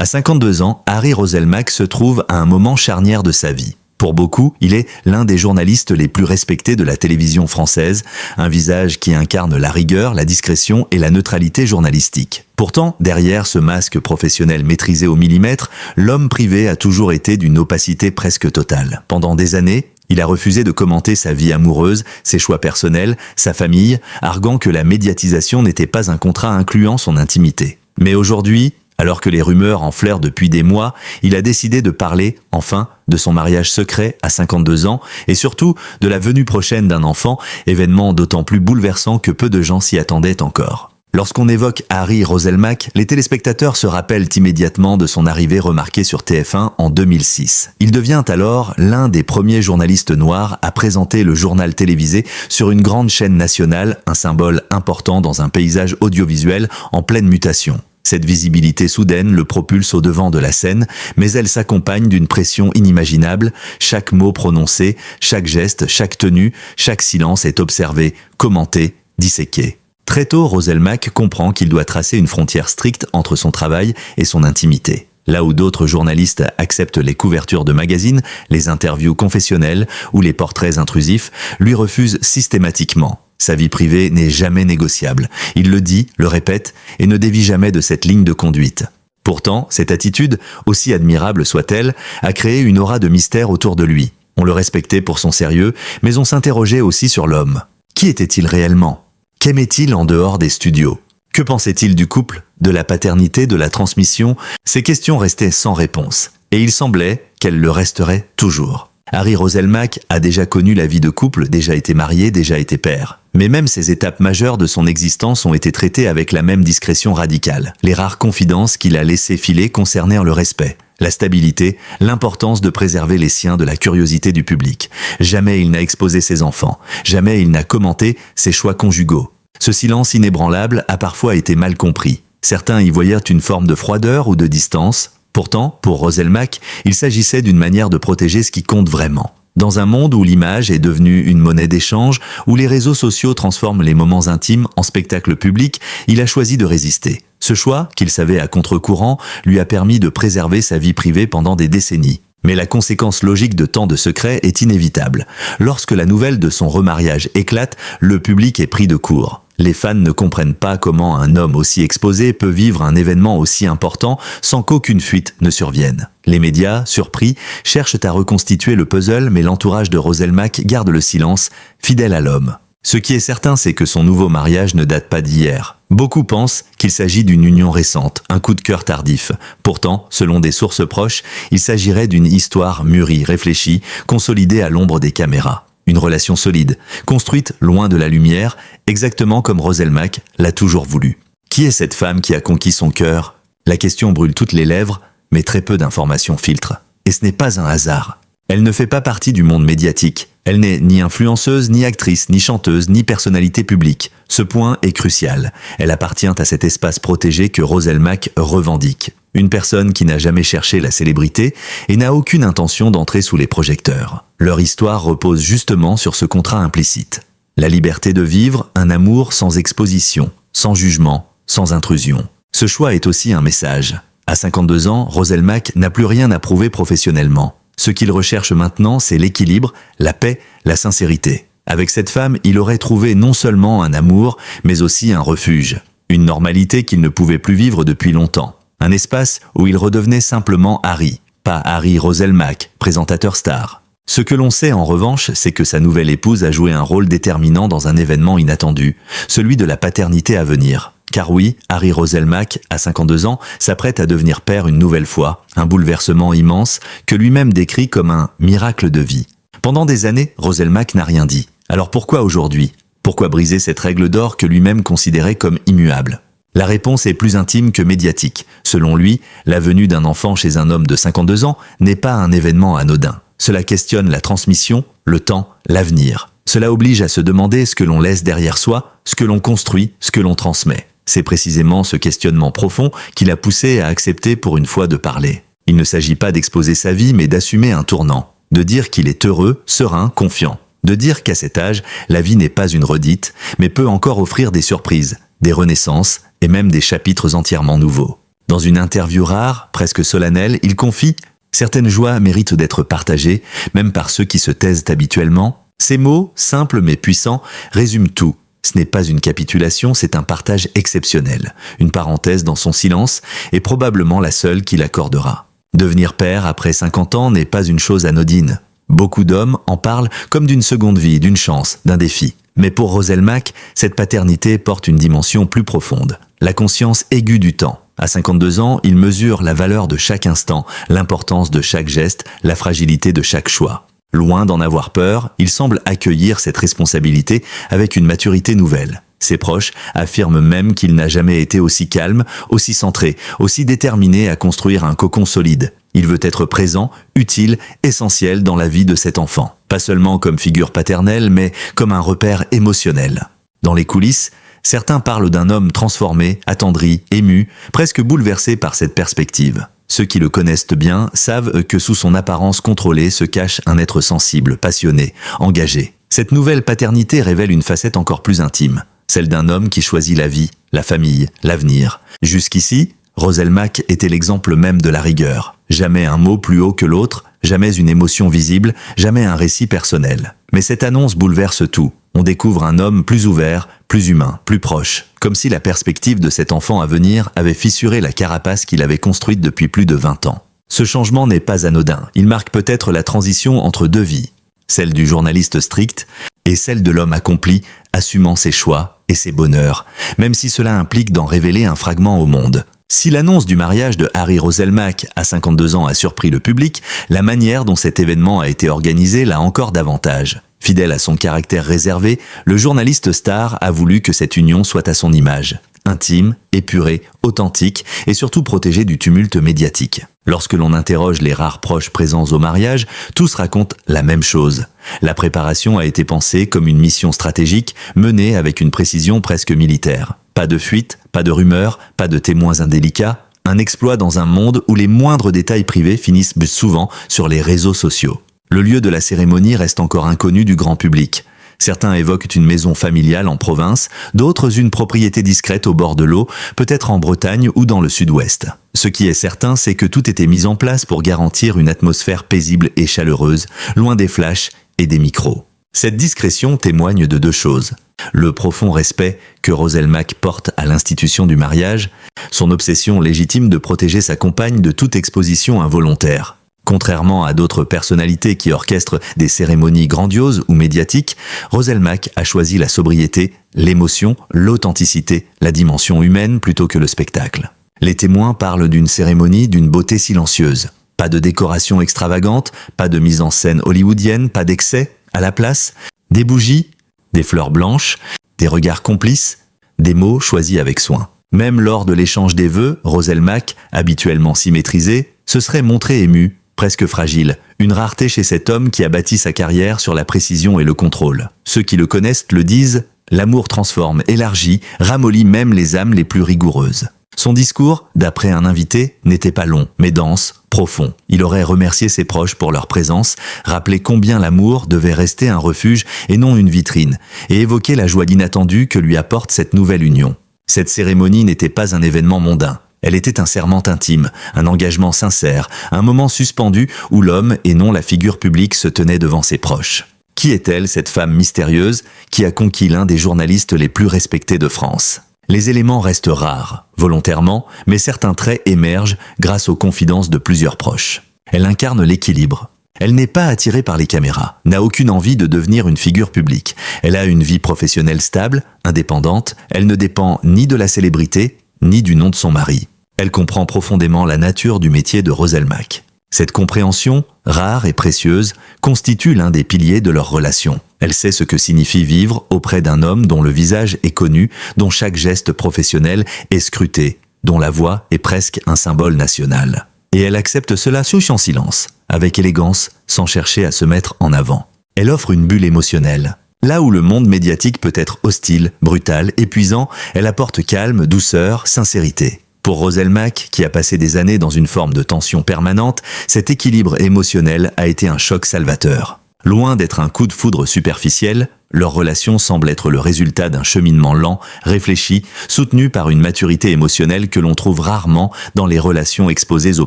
À 52 ans, Harry Roselmack se trouve à un moment charnière de sa vie. Pour beaucoup, il est l'un des journalistes les plus respectés de la télévision française, un visage qui incarne la rigueur, la discrétion et la neutralité journalistique. Pourtant, derrière ce masque professionnel maîtrisé au millimètre, l'homme privé a toujours été d'une opacité presque totale. Pendant des années, il a refusé de commenter sa vie amoureuse, ses choix personnels, sa famille, arguant que la médiatisation n'était pas un contrat incluant son intimité. Mais aujourd'hui, alors que les rumeurs enflairent depuis des mois, il a décidé de parler, enfin, de son mariage secret à 52 ans et surtout de la venue prochaine d'un enfant, événement d'autant plus bouleversant que peu de gens s'y attendaient encore. Lorsqu'on évoque Harry Roselmack, les téléspectateurs se rappellent immédiatement de son arrivée remarquée sur TF1 en 2006. Il devient alors l'un des premiers journalistes noirs à présenter le journal télévisé sur une grande chaîne nationale, un symbole important dans un paysage audiovisuel en pleine mutation. Cette visibilité soudaine le propulse au devant de la scène, mais elle s'accompagne d'une pression inimaginable. Chaque mot prononcé, chaque geste, chaque tenue, chaque silence est observé, commenté, disséqué. Très tôt, Roselmack comprend qu'il doit tracer une frontière stricte entre son travail et son intimité. Là où d'autres journalistes acceptent les couvertures de magazines, les interviews confessionnelles ou les portraits intrusifs, lui refuse systématiquement. Sa vie privée n'est jamais négociable. Il le dit, le répète, et ne dévie jamais de cette ligne de conduite. Pourtant, cette attitude, aussi admirable soit-elle, a créé une aura de mystère autour de lui. On le respectait pour son sérieux, mais on s'interrogeait aussi sur l'homme. Qui était-il réellement ? Qu'aimait-il en dehors des studios ? Que pensait-il du couple, de la paternité, de la transmission ? Ces questions restaient sans réponse, et il semblait qu'elles le resteraient toujours. Harry Roselmack a déjà connu la vie de couple, déjà été marié, déjà été père. Mais même ces étapes majeures de son existence ont été traitées avec la même discrétion radicale. Les rares confidences qu'il a laissées filer concernèrent le respect, la stabilité, l'importance de préserver les siens de la curiosité du public. Jamais il n'a exposé ses enfants, jamais il n'a commenté ses choix conjugaux. Ce silence inébranlable a parfois été mal compris. Certains y voyèrent une forme de froideur ou de distance. Pourtant, pour Roselmack, il s'agissait d'une manière de protéger ce qui compte vraiment. Dans un monde où l'image est devenue une monnaie d'échange, où les réseaux sociaux transforment les moments intimes en spectacles publics, il a choisi de résister. Ce choix, qu'il savait à contre-courant, lui a permis de préserver sa vie privée pendant des décennies. Mais la conséquence logique de tant de secrets est inévitable. Lorsque la nouvelle de son remariage éclate, le public est pris de court. Les fans ne comprennent pas comment un homme aussi exposé peut vivre un événement aussi important sans qu'aucune fuite ne survienne. Les médias, surpris, cherchent à reconstituer le puzzle, mais l'entourage de Roselmack garde le silence, fidèle à l'homme. Ce qui est certain, c'est que son nouveau mariage ne date pas d'hier. Beaucoup pensent qu'il s'agit d'une union récente, un coup de cœur tardif. Pourtant, selon des sources proches, il s'agirait d'une histoire mûrie, réfléchie, consolidée à l'ombre des caméras. Une relation solide, construite loin de la lumière, exactement comme Roselmack l'a toujours voulu. Qui est cette femme qui a conquis son cœur ? La question brûle toutes les lèvres, mais très peu d'informations filtrent. Et ce n'est pas un hasard. Elle ne fait pas partie du monde médiatique. Elle n'est ni influenceuse, ni actrice, ni chanteuse, ni personnalité publique. Ce point est crucial. Elle appartient à cet espace protégé que Roselmack revendique. Une personne qui n'a jamais cherché la célébrité et n'a aucune intention d'entrer sous les projecteurs. Leur histoire repose justement sur ce contrat implicite. La liberté de vivre un amour sans exposition, sans jugement, sans intrusion. Ce choix est aussi un message. À 52 ans, Roselmack n'a plus rien à prouver professionnellement. Ce qu'il recherche maintenant, c'est l'équilibre, la paix, la sincérité. Avec cette femme, il aurait trouvé non seulement un amour, mais aussi un refuge. Une normalité qu'il ne pouvait plus vivre depuis longtemps. Un espace où il redevenait simplement Harry, pas Harry Roselmack, présentateur star. Ce que l'on sait en revanche, c'est que sa nouvelle épouse a joué un rôle déterminant dans un événement inattendu, celui de la paternité à venir. Car oui, Harry Roselmack, à 52 ans, s'apprête à devenir père une nouvelle fois, un bouleversement immense que lui-même décrit comme un miracle de vie. Pendant des années, Roselmack n'a rien dit. Alors pourquoi aujourd'hui ? Pourquoi briser cette règle d'or que lui-même considérait comme immuable ? La réponse est plus intime que médiatique. Selon lui, la venue d'un enfant chez un homme de 52 ans n'est pas un événement anodin. Cela questionne la transmission, le temps, l'avenir. Cela oblige à se demander ce que l'on laisse derrière soi, ce que l'on construit, ce que l'on transmet. C'est précisément ce questionnement profond qui l'a poussé à accepter pour une fois de parler. Il ne s'agit pas d'exposer sa vie, mais d'assumer un tournant. De dire qu'il est heureux, serein, confiant. De dire qu'à cet âge, la vie n'est pas une redite, mais peut encore offrir des surprises, des renaissances et même des chapitres entièrement nouveaux. Dans une interview rare, presque solennelle, il confie « Certaines joies méritent d'être partagées, même par ceux qui se taisent habituellement. » Ces mots, simples mais puissants, résument tout. Ce n'est pas une capitulation, c'est un partage exceptionnel. Une parenthèse dans son silence est probablement la seule qu'il accordera. Devenir père après 50 ans n'est pas une chose anodine. Beaucoup d'hommes en parlent comme d'une seconde vie, d'une chance, d'un défi. Mais pour Roselle Mac, cette paternité porte une dimension plus profonde. La conscience aiguë du temps. À 52 ans, il mesure la valeur de chaque instant, l'importance de chaque geste, la fragilité de chaque choix. Loin d'en avoir peur, il semble accueillir cette responsabilité avec une maturité nouvelle. Ses proches affirment même qu'il n'a jamais été aussi calme, aussi centré, aussi déterminé à construire un cocon solide. Il veut être présent, utile, essentiel dans la vie de cet enfant. Pas seulement comme figure paternelle, mais comme un repère émotionnel. Dans les coulisses, certains parlent d'un homme transformé, attendri, ému, presque bouleversé par cette perspective. Ceux qui le connaissent bien savent que sous son apparence contrôlée se cache un être sensible, passionné, engagé. Cette nouvelle paternité révèle une facette encore plus intime, celle d'un homme qui choisit la vie, la famille, l'avenir. Jusqu'ici, Roselle Mac était l'exemple même de la rigueur. Jamais un mot plus haut que l'autre, jamais une émotion visible, jamais un récit personnel. Mais cette annonce bouleverse tout. On découvre un homme plus ouvert, plus humain, plus proche, comme si la perspective de cet enfant à venir avait fissuré la carapace qu'il avait construite depuis plus de 20 ans. Ce changement n'est pas anodin, il marque peut-être la transition entre deux vies, celle du journaliste strict et celle de l'homme accompli, assumant ses choix et ses bonheurs, même si cela implique d'en révéler un fragment au monde. Si l'annonce du mariage de Harry Roselle Mac à 52 ans a surpris le public, la manière dont cet événement a été organisé l'a encore davantage. Fidèle à son caractère réservé, le journaliste star a voulu que cette union soit à son image. Intime, épurée, authentique et surtout protégée du tumulte médiatique. Lorsque l'on interroge les rares proches présents au mariage, tous racontent la même chose. La préparation a été pensée comme une mission stratégique menée avec une précision presque militaire. Pas de fuite, pas de rumeurs, pas de témoins indélicats. Un exploit dans un monde où les moindres détails privés finissent souvent sur les réseaux sociaux. Le lieu de la cérémonie reste encore inconnu du grand public. Certains évoquent une maison familiale en province, d'autres une propriété discrète au bord de l'eau, peut-être en Bretagne ou dans le sud-ouest. Ce qui est certain, c'est que tout était mis en place pour garantir une atmosphère paisible et chaleureuse, loin des flashs et des micros. Cette discrétion témoigne de deux choses. Le profond respect que Roselle Mac porte à l'institution du mariage, son obsession légitime de protéger sa compagne de toute exposition involontaire. Contrairement à d'autres personnalités qui orchestrent des cérémonies grandioses ou médiatiques, Roselle Mac a choisi la sobriété, l'émotion, l'authenticité, la dimension humaine plutôt que le spectacle. Les témoins parlent d'une cérémonie d'une beauté silencieuse. Pas de décoration extravagante, pas de mise en scène hollywoodienne, pas d'excès. À la place, des bougies, des fleurs blanches, des regards complices, des mots choisis avec soin. Même lors de l'échange des vœux, Roselle Mac, habituellement si maîtrisée, se serait montrée émue, presque fragile, une rareté chez cet homme qui a bâti sa carrière sur la précision et le contrôle. Ceux qui le connaissent le disent, l'amour transforme, élargit, ramollit même les âmes les plus rigoureuses. Son discours, d'après un invité, n'était pas long, mais dense, profond. Il aurait remercié ses proches pour leur présence, rappelé combien l'amour devait rester un refuge et non une vitrine, et évoqué la joie inattendue que lui apporte cette nouvelle union. Cette cérémonie n'était pas un événement mondain. Elle était un serment intime, un engagement sincère, un moment suspendu où l'homme et non la figure publique se tenait devant ses proches. Qui est-elle, cette femme mystérieuse qui a conquis l'un des journalistes les plus respectés de France ? Les éléments restent rares, volontairement, mais certains traits émergent grâce aux confidences de plusieurs proches. Elle incarne l'équilibre. Elle n'est pas attirée par les caméras, n'a aucune envie de devenir une figure publique. Elle a une vie professionnelle stable, indépendante, elle ne dépend ni de la célébrité, ni du nom de son mari. Elle comprend profondément la nature du métier de Roselle Mac. Cette compréhension, rare et précieuse, constitue l'un des piliers de leur relation. Elle sait ce que signifie vivre auprès d'un homme dont le visage est connu, dont chaque geste professionnel est scruté, dont la voix est presque un symbole national. Et elle accepte cela sous en silence, avec élégance, sans chercher à se mettre en avant. Elle offre une bulle émotionnelle. Là où le monde médiatique peut être hostile, brutal, épuisant, elle apporte calme, douceur, sincérité. Pour Roselle Mac, qui a passé des années dans une forme de tension permanente, cet équilibre émotionnel a été un choc salvateur. Loin d'être un coup de foudre superficiel, leur relation semble être le résultat d'un cheminement lent, réfléchi, soutenu par une maturité émotionnelle que l'on trouve rarement dans les relations exposées au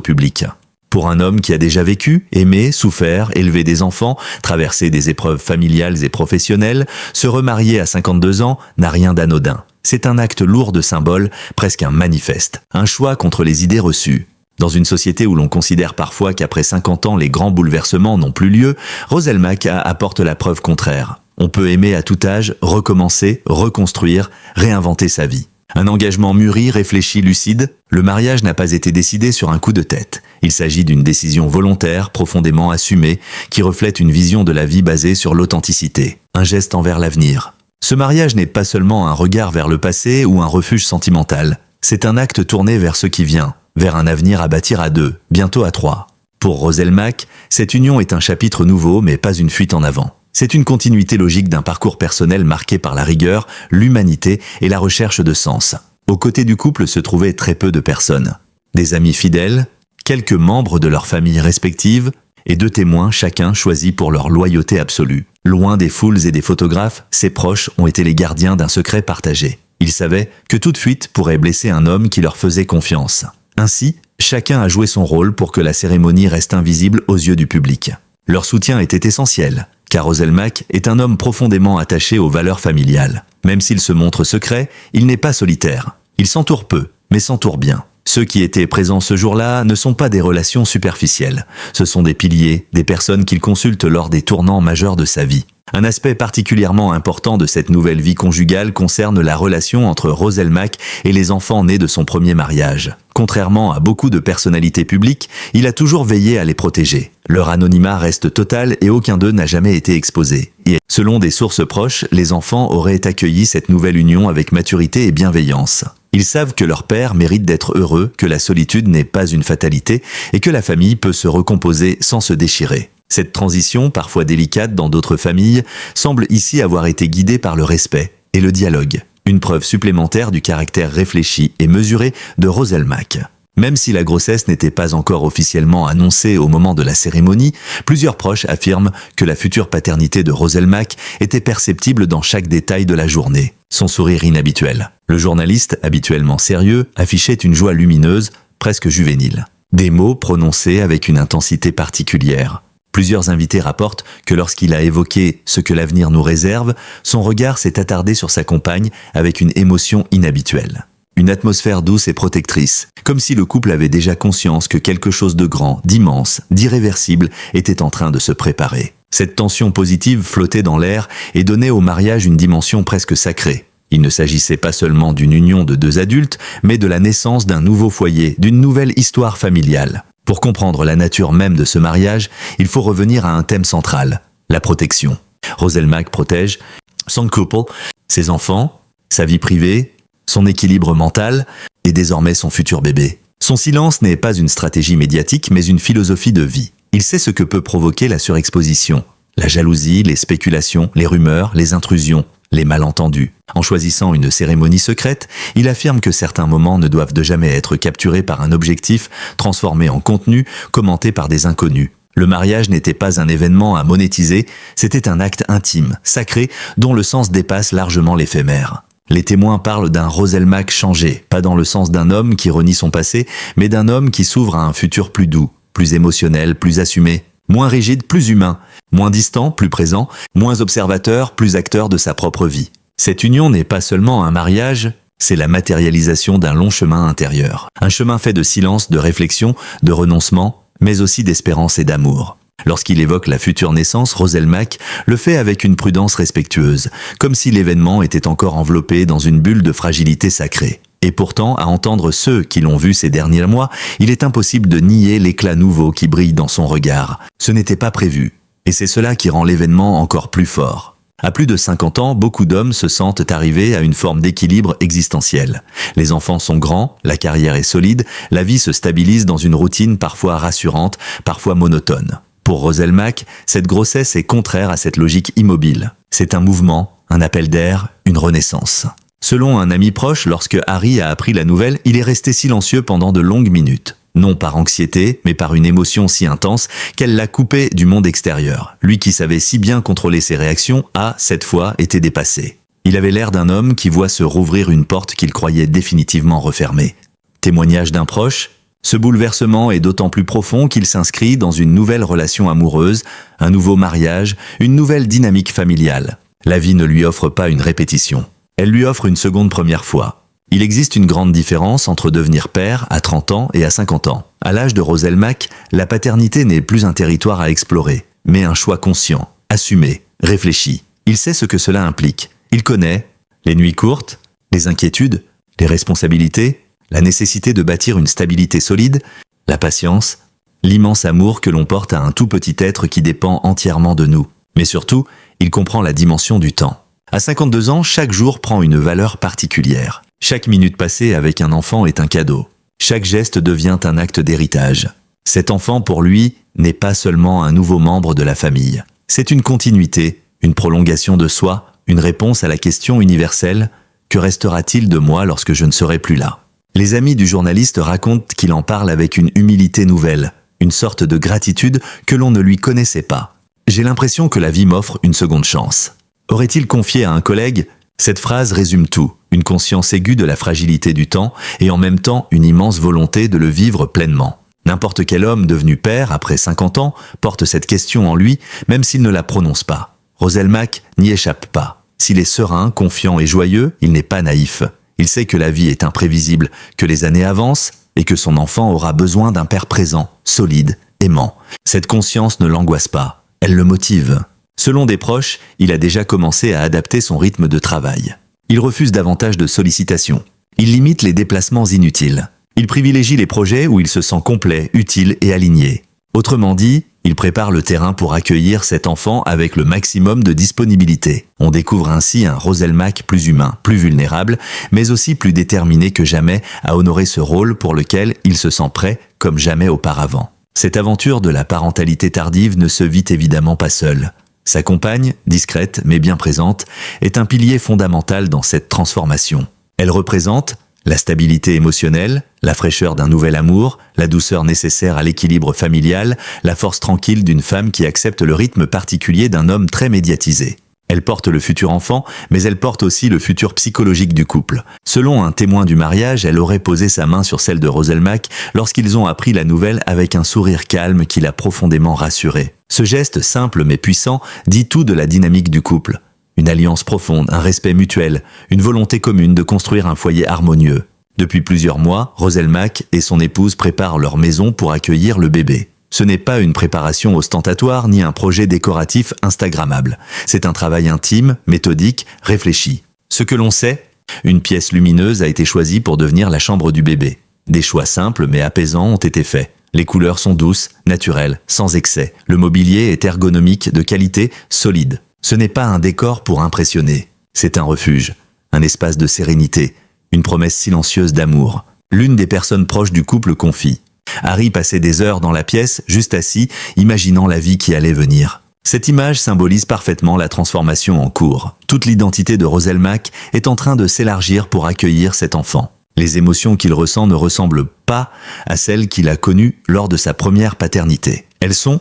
public. Pour un homme qui a déjà vécu, aimé, souffert, élevé des enfants, traversé des épreuves familiales et professionnelles, se remarier à 52 ans n'a rien d'anodin. C'est un acte lourd de symboles, presque un manifeste, un choix contre les idées reçues. Dans une société où l'on considère parfois qu'après 50 ans les grands bouleversements n'ont plus lieu, Roselmack apporte la preuve contraire. On peut aimer à tout âge, recommencer, reconstruire, réinventer sa vie. Un engagement mûri, réfléchi, lucide, le mariage n'a pas été décidé sur un coup de tête. Il s'agit d'une décision volontaire, profondément assumée, qui reflète une vision de la vie basée sur l'authenticité, un geste envers l'avenir. Ce mariage n'est pas seulement un regard vers le passé ou un refuge sentimental, c'est un acte tourné vers ce qui vient, vers un avenir à bâtir à deux, bientôt à trois. Pour Roselmack, cette union est un chapitre nouveau mais pas une fuite en avant. C'est une continuité logique d'un parcours personnel marqué par la rigueur, l'humanité et la recherche de sens. Aux côtés du couple se trouvaient très peu de personnes. Des amis fidèles, quelques membres de leurs familles respectives et 2 témoins chacun choisis pour leur loyauté absolue. Loin des foules et des photographes, ses proches ont été les gardiens d'un secret partagé. Ils savaient que toute fuite pourrait blesser un homme qui leur faisait confiance. Ainsi, chacun a joué son rôle pour que la cérémonie reste invisible aux yeux du public. Leur soutien était essentiel, car Roselmack est un homme profondément attaché aux valeurs familiales. Même s'il se montre secret, il n'est pas solitaire. Il s'entoure peu, mais s'entoure bien. Ceux qui étaient présents ce jour-là ne sont pas des relations superficielles. Ce sont des piliers, des personnes qu'il consulte lors des tournants majeurs de sa vie. Un aspect particulièrement important de cette nouvelle vie conjugale concerne la relation entre Roselmack et les enfants nés de son premier mariage. Contrairement à beaucoup de personnalités publiques, il a toujours veillé à les protéger. Leur anonymat reste total et aucun d'eux n'a jamais été exposé. Et selon des sources proches, les enfants auraient accueilli cette nouvelle union avec maturité et bienveillance. Ils savent que leur père mérite d'être heureux, que la solitude n'est pas une fatalité et que la famille peut se recomposer sans se déchirer. Cette transition, parfois délicate dans d'autres familles, semble ici avoir été guidée par le respect et le dialogue. Une preuve supplémentaire du caractère réfléchi et mesuré de Roselmack. Même si la grossesse n'était pas encore officiellement annoncée au moment de la cérémonie, plusieurs proches affirment que la future paternité de Roselmack était perceptible dans chaque détail de la journée. Son sourire inhabituel. Le journaliste, habituellement sérieux, affichait une joie lumineuse, presque juvénile. Des mots prononcés avec une intensité particulière. Plusieurs invités rapportent que lorsqu'il a évoqué ce que l'avenir nous réserve, son regard s'est attardé sur sa compagne avec une émotion inhabituelle. Une atmosphère douce et protectrice, comme si le couple avait déjà conscience que quelque chose de grand, d'immense, d'irréversible était en train de se préparer. Cette tension positive flottait dans l'air et donnait au mariage une dimension presque sacrée. Il ne s'agissait pas seulement d'une union de 2 adultes, mais de la naissance d'un nouveau foyer, d'une nouvelle histoire familiale. Pour comprendre la nature même de ce mariage, il faut revenir à un thème central, la protection. Roselmack protège son couple, ses enfants, sa vie privée, son équilibre mental et désormais son futur bébé. Son silence n'est pas une stratégie médiatique mais une philosophie de vie. Il sait ce que peut provoquer la surexposition, la jalousie, les spéculations, les rumeurs, les intrusions, les malentendus. En choisissant une cérémonie secrète, il affirme que certains moments ne doivent de jamais être capturés par un objectif, transformé en contenu, commenté par des inconnus. Le mariage n'était pas un événement à monétiser, c'était un acte intime, sacré, dont le sens dépasse largement l'éphémère. Les témoins parlent d'un Roselmack changé, pas dans le sens d'un homme qui renie son passé, mais d'un homme qui s'ouvre à un futur plus doux, plus émotionnel, plus assumé, moins rigide, plus humain, moins distant, plus présent, moins observateur, plus acteur de sa propre vie. Cette union n'est pas seulement un mariage, c'est la matérialisation d'un long chemin intérieur. Un chemin fait de silence, de réflexion, de renoncement, mais aussi d'espérance et d'amour. Lorsqu'il évoque la future naissance, Roselmack le fait avec une prudence respectueuse, comme si l'événement était encore enveloppé dans une bulle de fragilité sacrée. Et pourtant, à entendre ceux qui l'ont vu ces derniers mois, il est impossible de nier l'éclat nouveau qui brille dans son regard. Ce n'était pas prévu, et c'est cela qui rend l'événement encore plus fort. À plus de 50 ans, beaucoup d'hommes se sentent arrivés à une forme d'équilibre existentiel. Les enfants sont grands, la carrière est solide, la vie se stabilise dans une routine parfois rassurante, parfois monotone. Pour Roselmack, cette grossesse est contraire à cette logique immobile. C'est un mouvement, un appel d'air, une renaissance. Selon un ami proche, lorsque Harry a appris la nouvelle, il est resté silencieux pendant de longues minutes. non par anxiété, mais par une émotion si intense qu'elle l'a coupé du monde extérieur. Lui qui savait si bien contrôler ses réactions a, cette fois, été dépassé. Il avait l'air d'un homme qui voit se rouvrir une porte qu'il croyait définitivement refermée. Témoignage d'un proche, ce bouleversement est d'autant plus profond qu'il s'inscrit dans une nouvelle relation amoureuse, un nouveau mariage, une nouvelle dynamique familiale. La vie ne lui offre pas une répétition. Elle lui offre une seconde première fois. Il existe une grande différence entre devenir père à 30 ans et à 50 ans. À l'âge de Roselmack, la paternité n'est plus un territoire à explorer, mais un choix conscient, assumé, réfléchi. Il sait ce que cela implique. Il connaît les nuits courtes, les inquiétudes, les responsabilités, la nécessité de bâtir une stabilité solide, la patience, l'immense amour que l'on porte à un tout petit être qui dépend entièrement de nous. Mais surtout, il comprend la dimension du temps. À 52 ans, chaque jour prend une valeur particulière. Chaque minute passée avec un enfant est un cadeau. Chaque geste devient un acte d'héritage. Cet enfant, pour lui, n'est pas seulement un nouveau membre de la famille. C'est une continuité, une prolongation de soi, une réponse à la question universelle « Que restera-t-il de moi lorsque je ne serai plus là ?» Les amis du journaliste racontent qu'il en parle avec une humilité nouvelle, une sorte de gratitude que l'on ne lui connaissait pas. « J'ai l'impression que la vie m'offre une seconde chance. » Aurait-il confié à un collègue ? Cette phrase résume tout, une conscience aiguë de la fragilité du temps et en même temps une immense volonté de le vivre pleinement. N'importe quel homme devenu père après 50 ans porte cette question en lui, même s'il ne la prononce pas. Roselmack n'y échappe pas. S'il est serein, confiant et joyeux, il n'est pas naïf. Il sait que la vie est imprévisible, que les années avancent et que son enfant aura besoin d'un père présent, solide, aimant. Cette conscience ne l'angoisse pas, elle le motive. Selon des proches, il a déjà commencé à adapter son rythme de travail. Il refuse davantage de sollicitations. Il limite les déplacements inutiles. Il privilégie les projets où il se sent complet, utile et aligné. Autrement dit, il prépare le terrain pour accueillir cet enfant avec le maximum de disponibilité. On découvre ainsi un Roselmack plus humain, plus vulnérable, mais aussi plus déterminé que jamais à honorer ce rôle pour lequel il se sent prêt comme jamais auparavant. Cette aventure de la parentalité tardive ne se vit évidemment pas seule. Sa compagne, discrète mais bien présente, est un pilier fondamental dans cette transformation. Elle représente la stabilité émotionnelle, la fraîcheur d'un nouvel amour, la douceur nécessaire à l'équilibre familial, la force tranquille d'une femme qui accepte le rythme particulier d'un homme très médiatisé. Elle porte le futur enfant, mais elle porte aussi le futur psychologique du couple. Selon un témoin du mariage, elle aurait posé sa main sur celle de Roselmack lorsqu'ils ont appris la nouvelle avec un sourire calme qui l'a profondément rassuré. Ce geste simple mais puissant dit tout de la dynamique du couple. Une alliance profonde, un respect mutuel, une volonté commune de construire un foyer harmonieux. Depuis plusieurs mois, Roselmack et son épouse préparent leur maison pour accueillir le bébé. Ce n'est pas une préparation ostentatoire ni un projet décoratif instagrammable. C'est un travail intime, méthodique, réfléchi. Ce que l'on sait, une pièce lumineuse a été choisie pour devenir la chambre du bébé. Des choix simples mais apaisants ont été faits. Les couleurs sont douces, naturelles, sans excès. Le mobilier est ergonomique, de qualité, solide. Ce n'est pas un décor pour impressionner. C'est un refuge, un espace de sérénité, une promesse silencieuse d'amour. L'une des personnes proches du couple confie. Harry passait des heures dans la pièce, juste assis, imaginant la vie qui allait venir. Cette image symbolise parfaitement la transformation en cours. Toute l'identité de Roselmack est en train de s'élargir pour accueillir cet enfant. Les émotions qu'il ressent ne ressemblent pas à celles qu'il a connues lors de sa première paternité. Elles sont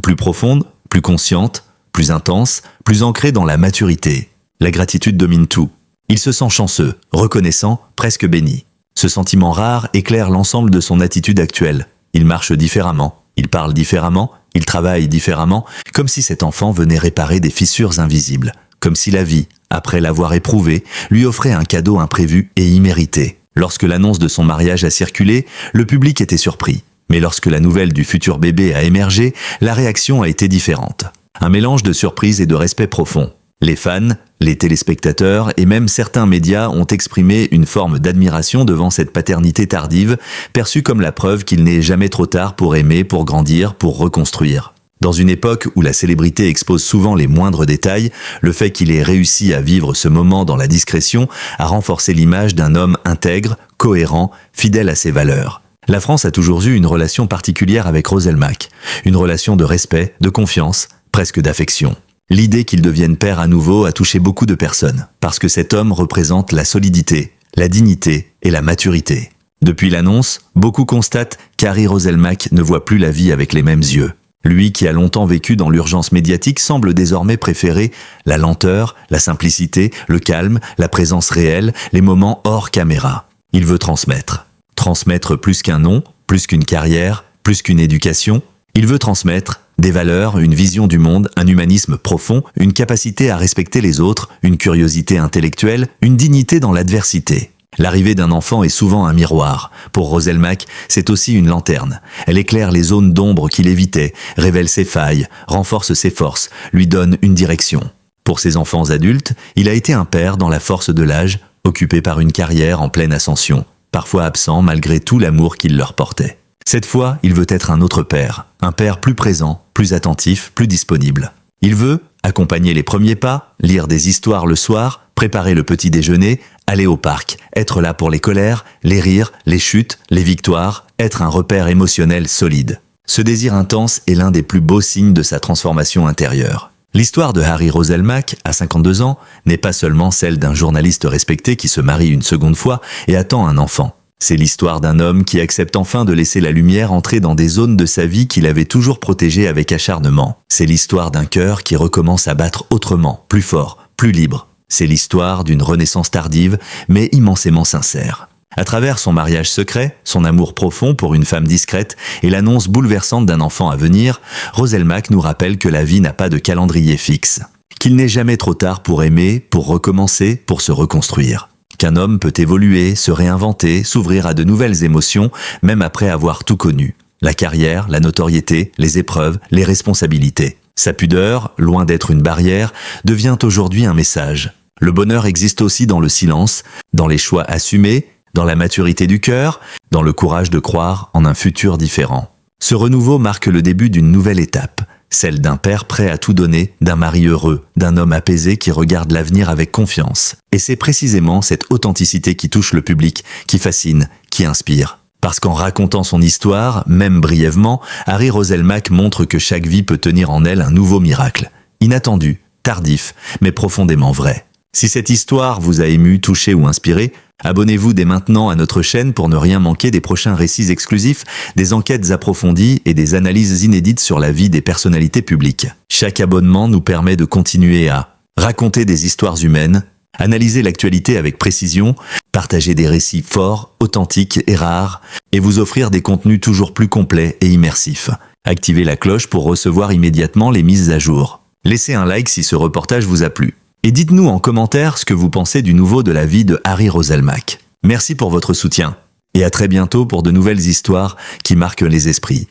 plus profondes, plus conscientes, plus intenses, plus ancrées dans la maturité. La gratitude domine tout. Il se sent chanceux, reconnaissant, presque béni. Ce sentiment rare éclaire l'ensemble de son attitude actuelle. Il marche différemment, il parle différemment, il travaille différemment, comme si cet enfant venait réparer des fissures invisibles. Comme si la vie, après l'avoir éprouvé, lui offrait un cadeau imprévu et immérité. Lorsque l'annonce de son mariage a circulé, le public était surpris. Mais lorsque la nouvelle du futur bébé a émergé, la réaction a été différente. Un mélange de surprise et de respect profond. Les fans, les téléspectateurs et même certains médias ont exprimé une forme d'admiration devant cette paternité tardive, perçue comme la preuve qu'il n'est jamais trop tard pour aimer, pour grandir, pour reconstruire. Dans une époque où la célébrité expose souvent les moindres détails, le fait qu'il ait réussi à vivre ce moment dans la discrétion a renforcé l'image d'un homme intègre, cohérent, fidèle à ses valeurs. La France a toujours eu une relation particulière avec Roselmack, une relation de respect, de confiance, presque d'affection. L'idée qu'il devienne père à nouveau a touché beaucoup de personnes, parce que cet homme représente la solidité, la dignité et la maturité. Depuis l'annonce, beaucoup constatent qu'Harry Roselmack ne voit plus la vie avec les mêmes yeux. Lui qui a longtemps vécu dans l'urgence médiatique semble désormais préférer la lenteur, la simplicité, le calme, la présence réelle, les moments hors caméra. Il veut transmettre. Transmettre plus qu'un nom, plus qu'une carrière, plus qu'une éducation. Il veut transmettre des valeurs, une vision du monde, un humanisme profond, une capacité à respecter les autres, une curiosité intellectuelle, une dignité dans l'adversité. L'arrivée d'un enfant est souvent un miroir. Pour Roselmack, c'est aussi une lanterne. Elle éclaire les zones d'ombre qu'il évitait, révèle ses failles, renforce ses forces, lui donne une direction. Pour ses enfants adultes, il a été un père dans la force de l'âge, occupé par une carrière en pleine ascension, parfois absent malgré tout l'amour qu'il leur portait. Cette fois, il veut être un autre père, un père plus présent, plus attentif, plus disponible. Il veut accompagner les premiers pas, lire des histoires le soir, préparer le petit déjeuner, aller au parc, être là pour les colères, les rires, les chutes, les victoires, être un repère émotionnel solide. Ce désir intense est l'un des plus beaux signes de sa transformation intérieure. L'histoire de Harry Roselmack, à 52 ans, n'est pas seulement celle d'un journaliste respecté qui se marie une seconde fois et attend un enfant. C'est l'histoire d'un homme qui accepte enfin de laisser la lumière entrer dans des zones de sa vie qu'il avait toujours protégées avec acharnement. C'est l'histoire d'un cœur qui recommence à battre autrement, plus fort, plus libre. C'est l'histoire d'une renaissance tardive, mais immensément sincère. À travers son mariage secret, son amour profond pour une femme discrète et l'annonce bouleversante d'un enfant à venir, Roselmack nous rappelle que la vie n'a pas de calendrier fixe. Qu'il n'est jamais trop tard pour aimer, pour recommencer, pour se reconstruire. Qu'un homme peut évoluer, se réinventer, s'ouvrir à de nouvelles émotions, même après avoir tout connu. La carrière, la notoriété, les épreuves, les responsabilités. Sa pudeur, loin d'être une barrière, devient aujourd'hui un message. Le bonheur existe aussi dans le silence, dans les choix assumés, dans la maturité du cœur, dans le courage de croire en un futur différent. Ce renouveau marque le début d'une nouvelle étape, celle d'un père prêt à tout donner, d'un mari heureux, d'un homme apaisé qui regarde l'avenir avec confiance. Et c'est précisément cette authenticité qui touche le public, qui fascine, qui inspire. Parce qu'en racontant son histoire, même brièvement, Harry Roselmack montre que chaque vie peut tenir en elle un nouveau miracle. Inattendu, tardif, mais profondément vrai. Si cette histoire vous a ému, touché ou inspiré, abonnez-vous dès maintenant à notre chaîne pour ne rien manquer des prochains récits exclusifs, des enquêtes approfondies et des analyses inédites sur la vie des personnalités publiques. Chaque abonnement nous permet de continuer à raconter des histoires humaines, analyser l'actualité avec précision, partager des récits forts, authentiques et rares, et vous offrir des contenus toujours plus complets et immersifs. Activez la cloche pour recevoir immédiatement les mises à jour. Laissez un like si ce reportage vous a plu. Et dites-nous en commentaire ce que vous pensez du nouveau de la vie de Harry Roselmack. Merci pour votre soutien. Et à très bientôt pour de nouvelles histoires qui marquent les esprits.